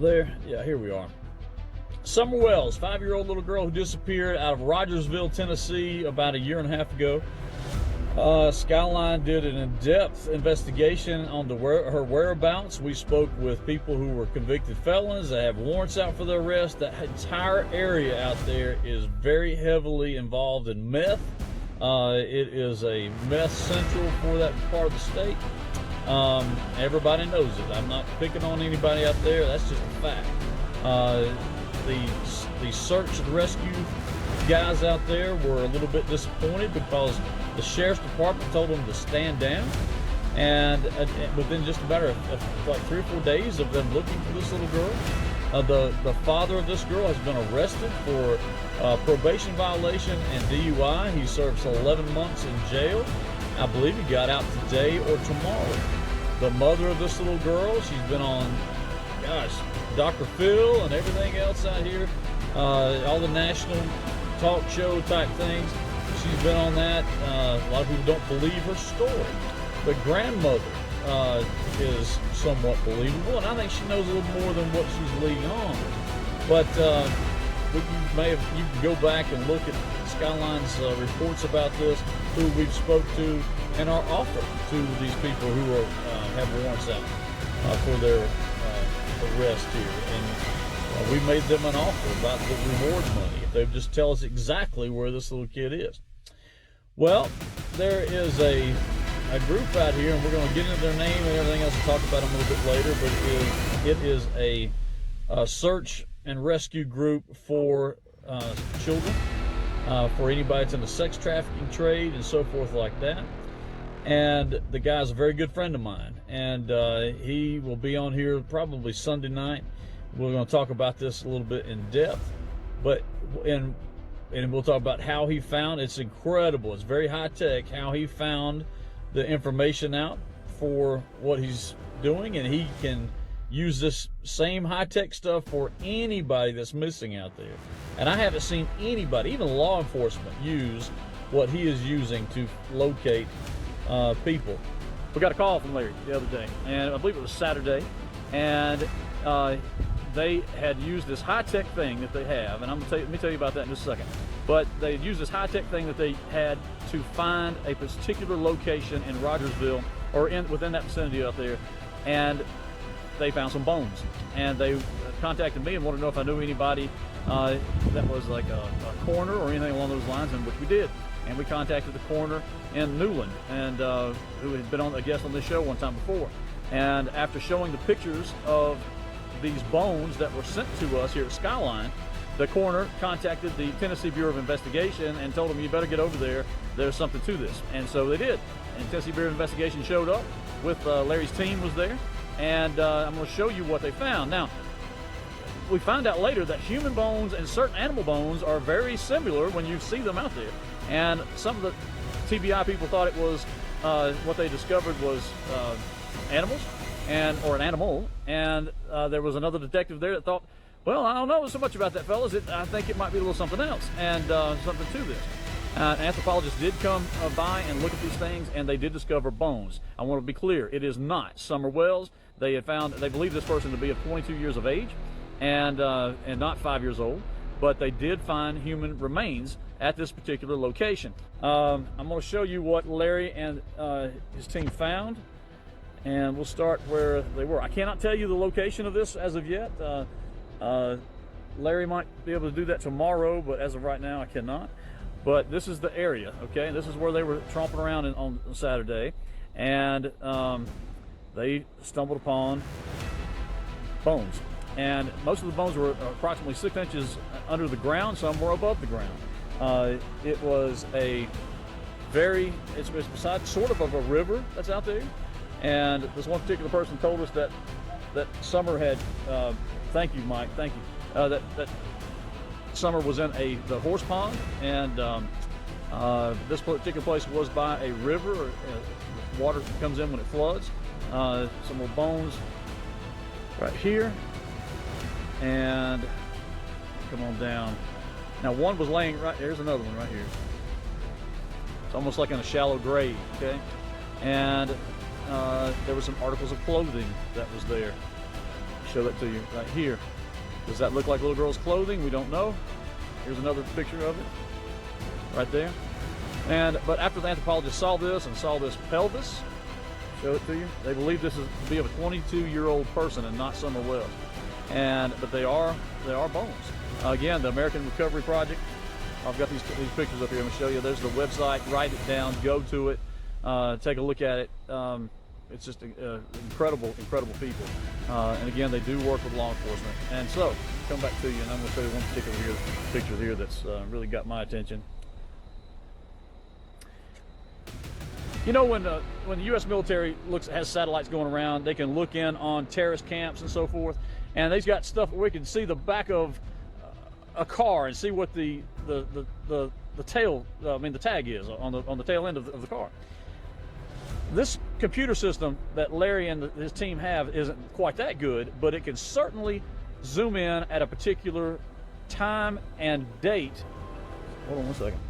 there? Yeah, here we are. Summer Wells, 5-year-old little girl who disappeared out of Rogersville, Tennessee about 1.5 years ago. Skyline did an in-depth investigation on her whereabouts. We spoke with people who were convicted felons that have warrants out for their arrest. That entire area out there is very heavily involved in meth. It is a meth central for that part of the state. Everybody knows it. I'm not picking on anybody out there. That's just a fact. The search and rescue guys out there were a little bit disappointed because the sheriff's department told them to stand down, and within just a matter of like 3 or 4 days of them looking for this little girl, the father of this girl has been arrested for probation violation and DUI. He serves 11 months in jail. I believe he got out today or tomorrow. The mother of this little girl, she's been on, gosh, Dr. Phil and everything else out here, all the national talk show type things. She's been on that. A lot of people don't believe her story. The grandmother is somewhat believable, and I think she knows a little more than what she's leading on. But you can go back and look at Skyline's reports about this, who we've spoke to, and our offer to these people who have warrants out for their arrest here. And we made them an offer about the reward money if they would just tell us exactly where this little kid is. Well, there is a group out here, and we're going to get into their name and everything else and talk about them a little bit later, but it is a search and rescue group for children, for anybody that's in the sex trafficking trade and so forth like that. And the guy's a very good friend of mine, and he will be on here probably Sunday night. We're going to talk about this a little bit in depth, and we'll talk about how he found. It's incredible. It's very high tech how he found the information out for what he's doing, and he can use this same high tech stuff for anybody that's missing out there. And I haven't seen anybody, even law enforcement, use what he is using to locate people. We got a call from Larry the other day, and I believe it was Saturday, and they had used this high-tech thing that they have, and let me tell you about that in just a second. But they had used this high-tech thing that they had to find a particular location in Rogersville, or within that vicinity out there, and they found some bones. And they contacted me and wanted to know if I knew anybody that was like a coroner or anything along those lines, and which we did. And we contacted the coroner in Newland, and who had been a guest on this show one time before. And after showing the pictures of these bones that were sent to us here at Skyline, the coroner contacted the Tennessee Bureau of Investigation and told them, you better get over there, there's something to this. And so they did. And Tennessee Bureau of Investigation showed up with Larry's team was there, and I'm going to show you what they found. Now, we found out later that human bones and certain animal bones are very similar when you see them out there. And some of the TBI people thought it was, what they discovered was animals, or an animal, and there was another detective there that thought, well, I don't know so much about that, fellas. I think it might be a little something else, and something to this. An anthropologist did come by and look at these things, and they did discover bones. I want to be clear, it is not Summer Wells. They believe this person to be of 22 years of age, and not 5 years old, but they did find human remains at this particular location. I'm going to show you what Larry and his team found, and we'll start where they were. I cannot tell you the location of this as of yet. Larry might be able to do that tomorrow, but as of right now, I cannot. But this is the area, okay? This is where they were tromping around on Saturday, and they stumbled upon bones. And most of the bones were approximately 6 inches under the ground. Some were above the ground. It was it's beside sort of a river that's out there. And this one particular person told us that Summer had, thank you, Mike, thank you, that Summer was in the horse pond, and this particular place was by a river. Water comes in when it floods. Some more bones right here, and come on down. Now one was laying right, there's another one right here. It's almost like in a shallow grave, okay? And there were some articles of clothing that was there. show that to you right here. Does that look like little girl's clothing? We don't know. Here's another picture of it right there. But after the anthropologists saw this and saw this pelvis, show it to you, they believe this is to be of a 22-year-old person and not Summer Wells. But they are bones. Again, the American Recovery Project. I've got these pictures up here. I'm gonna show you. There's the website. Write it down. Go to it. Take a look at it. It's just incredible people. And again, they do work with law enforcement. And so, come back to you, and I'm going to show you one particular picture here that's really got my attention. You know, when the U.S. military has satellites going around, they can look in on terrorist camps and so forth, and they've got stuff where we can see the back of a car and see what the tail, the tag is on the tail end of the car. This computer system that Larry and his team have isn't quite that good, but it can certainly zoom in at a particular time and date. Hold on one second.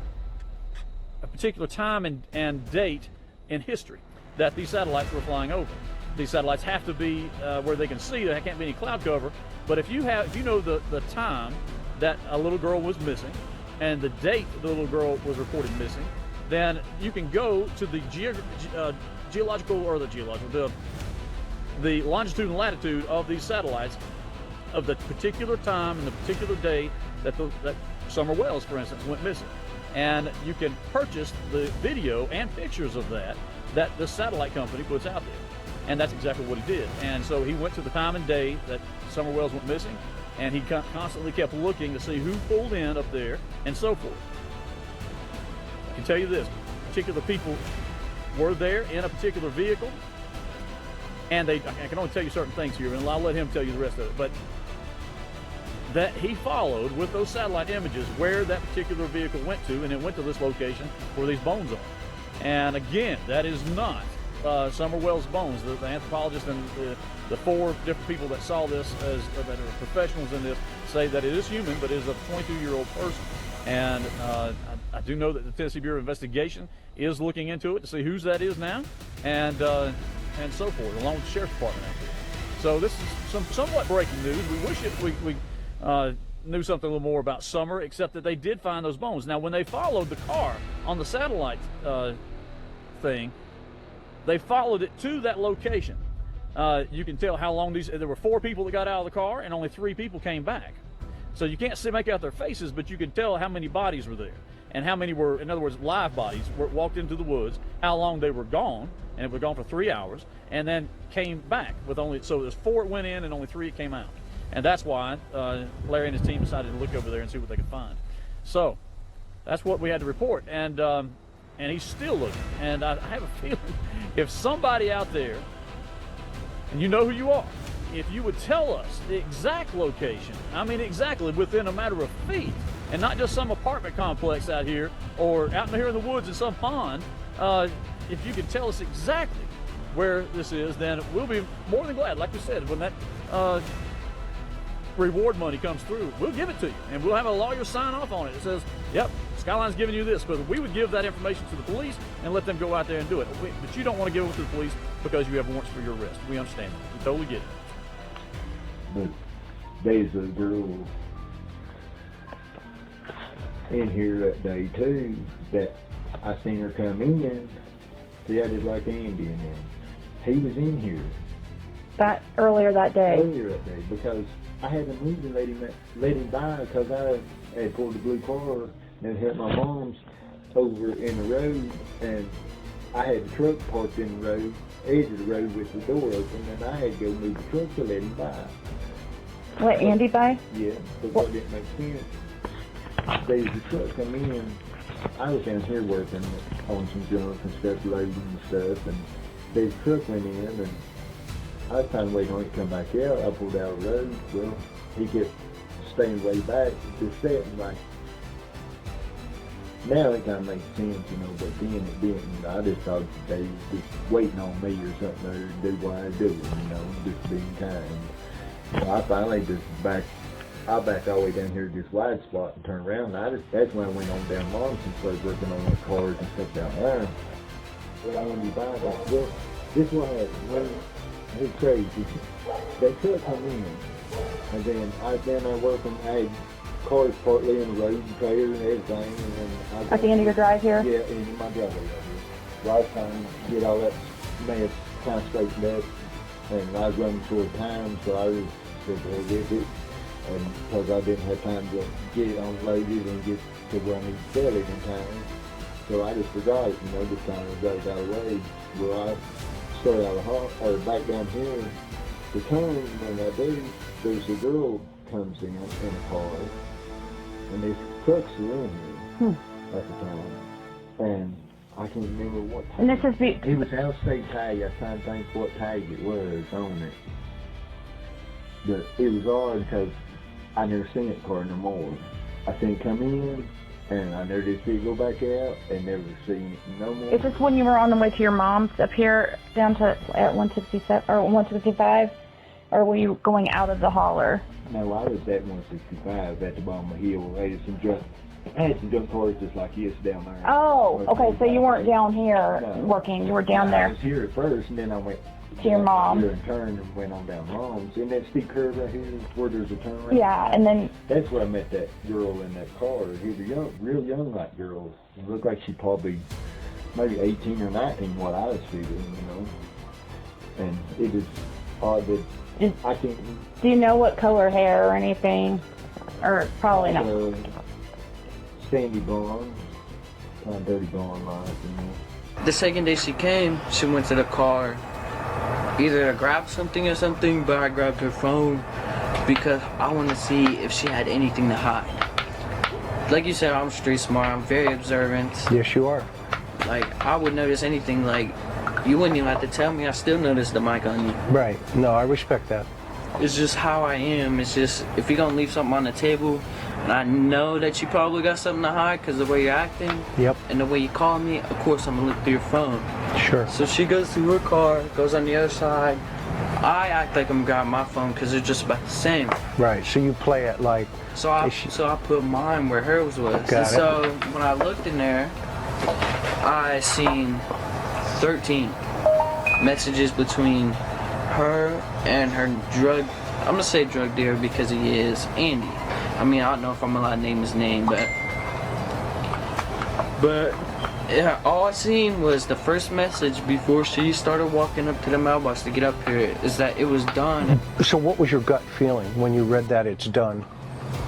A particular time and date in history that these satellites were flying over. These satellites have to be where they can see. There can't be any cloud cover. But if you know the time that a little girl was missing and the date the little girl was reported missing, then you can go to the the longitude and latitude of these satellites of the particular time and the particular day that Summer Wells, for instance, went missing. And you can purchase the video and pictures of that the satellite company puts out there. And that's exactly what he did. And so he went to the time and day that Summer Wells went missing, and he constantly kept looking to see who pulled in up there and so forth. I can tell you this, particular people were there in a particular vehicle, and I can only tell you certain things here, and I'll let him tell you the rest of it, but that he followed with those satellite images where that particular vehicle went to, and it went to this location where these bones are. And again, that is not Summer Wells' bones. The anthropologist and the 4 different people that saw this that are professionals in this say that it is human, but it is a 22-year-old person. And I do know that the Tennessee Bureau of Investigation is looking into it to see whose that is now, and so forth, along with the Sheriff's Department out there. So this is somewhat breaking news. We wish we knew something a little more about Summer, except that they did find those bones. Now, when they followed the car on the satellite thing, they followed it to that location. You can tell how long there were 4 people that got out of the car, and only 3 people came back. So you can't make out their faces, but you can tell how many bodies were there, and how many were, in other words, live bodies, walked into the woods, how long they were gone, and it was gone for 3 hours, and then came back with so there's 4 went in and only 3 came out. And that's why Larry and his team decided to look over there and see what they could find. So that's what we had to report, and he's still looking. And I have a feeling if somebody out there, and you know who you are, if you would tell us the exact location, I mean exactly within a matter of feet, and not just some apartment complex out here or out here in the woods in some pond, if you could tell us exactly where this is, then we'll be more than glad. Like we said, when that reward money comes through, we'll give it to you, and we'll have a lawyer sign off on it. It says, yep, Skyline's giving you this, but we would give that information to the police and let them go out there and do it. But you don't want to give it to the police because you have warrants for your arrest. We understand that. We totally get it. But there's a girl in here that day too that I seen her come in. See, I did like Andy and them. He was in here. Earlier that day, because I had to move to let him by because I had pulled the blue car and hit my mom's over in the road, and I had the truck parked in the road, edge of the road with the door open, and I had to go move the truck to let him by. Let Andy by? Yeah, because that didn't make sense. There's the truck come in. I was down here working on some junk and stuff, loading and stuff, and the truck went in, and I was trying to wait on it to come back out. I pulled out of the road. Well, he kept staying way back, just sitting like. Now it kind of makes sense, but then it didn't. I just thought they was just waiting on me or something to do what I do, just being kind. So I finally just backed all the way down here to this wide spot and turned around. That's when I went on down Lawrence and started working on the cars and stuff down there. Well, I wanted to buy that. Well, this one had it was crazy. They could come in, and then I was down there working. I had cars partly in the road and trailers and everything. And then I was At the end of your drive here? Yeah, in my driveway over here. Last time, get all that mess kind of straightened up, and I was running short time, so I was said, well, with it, and because I didn't have time to get it unloaded and get to where I need to sell it in time, so I just forgot it, this time I got it out of the way. Well, I started out of back down here to turn, when I do, there's a girl comes in a car, and these trucks are in here at the time, and I can't remember what tag. And this is It was out of state tag. I was trying to think what tag it was on it. But it was odd because I never seen that car no more. I seen it come in, and I never did see it go back out, and never seen it no more. Is this when you were on the way to your mom's up here down to at 167 or 165, or were you going out of the hauler? No, I was at 165 at the bottom of the hill. I had some junk cars just like this down there. Oh, okay, so you weren't down here working, you were down there. I was here at first, and then I went to your mom. Here and turned and went on down Mom's. And that steep curve right here where there's a turn right Yeah, and then... That's where I met that girl in that car. He was young, real young like girl. It looked like she probably maybe 18 or 19 what I was feeling, And it was odd that I can't... Do you know what color hair or anything? Or probably not. Sandy blonde, kind of dirty blonde like, The second day she came, she went to the car either to grab something or something, but I grabbed her phone because I want to see if she had anything to hide. Like you said, I'm street smart, I'm very observant. Yes, you are. Like, I would notice anything, like, you wouldn't even have to tell me, I still notice the mic on you. Right. No, I respect that. It's just how I am. It's just, if you're gonna leave something on the table, and I know that you probably got something to hide because of the way you're acting, Yep. and the way you call me, of course I'm gonna look through your phone. Sure. So she goes through her car, goes on the other side. I act like I'm grabbing my phone because they're just about the same. Right. So you play it like... So I put mine where hers was. Got And it. so when I looked in there, I seen 13 messages between her and her drug, I'm gonna say drug dealer because he is, Andy. I mean, I don't know if I'm allowed to name his name, but yeah, all I seen was the first message before she started walking up to the mailbox to get up here is that it was done. So what was your gut feeling when you read that it's done?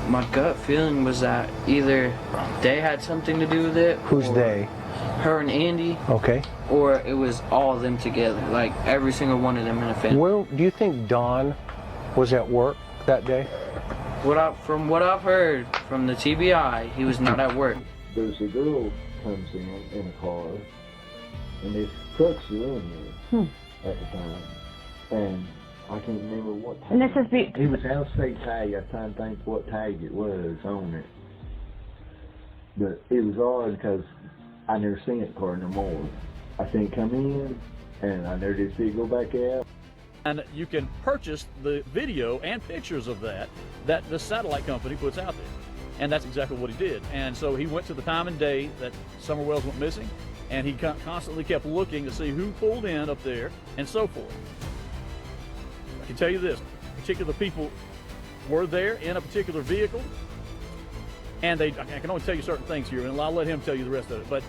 My gut feeling was that either they had something to do with it. Who's they? Her and Andy. Okay. Or it was all of them together, like every single one of them in a family. Where do you think Don was at work that day? From what I've heard from the TBI, he was not at work. There's a girl comes in a car, and these trucks are in here at the time, and I can't remember what tag. And this is... It was out of state tag. I was trying to think what tag it was on it. But it was odd because I never seen that car no more. I seen it come in, and I never did see it go back out. And you can purchase the video and pictures of that the satellite company puts out there. And that's exactly what he did. And so he went to the time and day that Summer Wells went missing, and he constantly kept looking to see who pulled in up there and so forth. I can tell you this, particular people were there in a particular vehicle, and I can only tell you certain things here, and I'll let him tell you the rest of it, but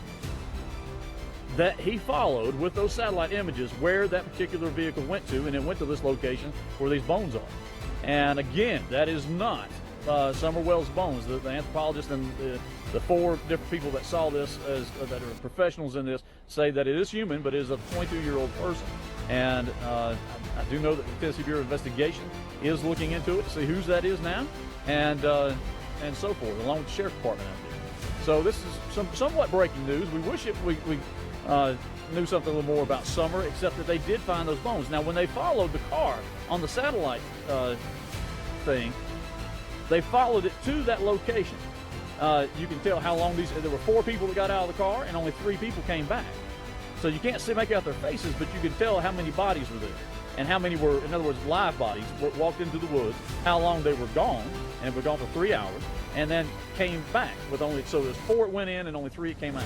that he followed with those satellite images where that particular vehicle went to, and it went to this location where these bones are. And again, that is not Summer Wells' bones. The anthropologist and the 4 different people that saw this that are professionals in this say that it is human, but it is a 22-year-old person. And I do know that the Tennessee Bureau of Investigation is looking into it to see whose that is now, and so forth, along with the Sheriff's Department out there. So this is somewhat breaking news. We wish we knew something a little more about Summer, except that they did find those bones. Now, when they followed the car on the satellite thing, they followed it to that location. You can tell how long there were 4 people that got out of the car, and only 3 people came back. So you can't make out their faces, but you can tell how many bodies were there, and how many were, in other words, live bodies, walked into the woods, how long they were gone, and were gone for 3 hours, and then came back with only, so there's 4 that went in and only 3 came out.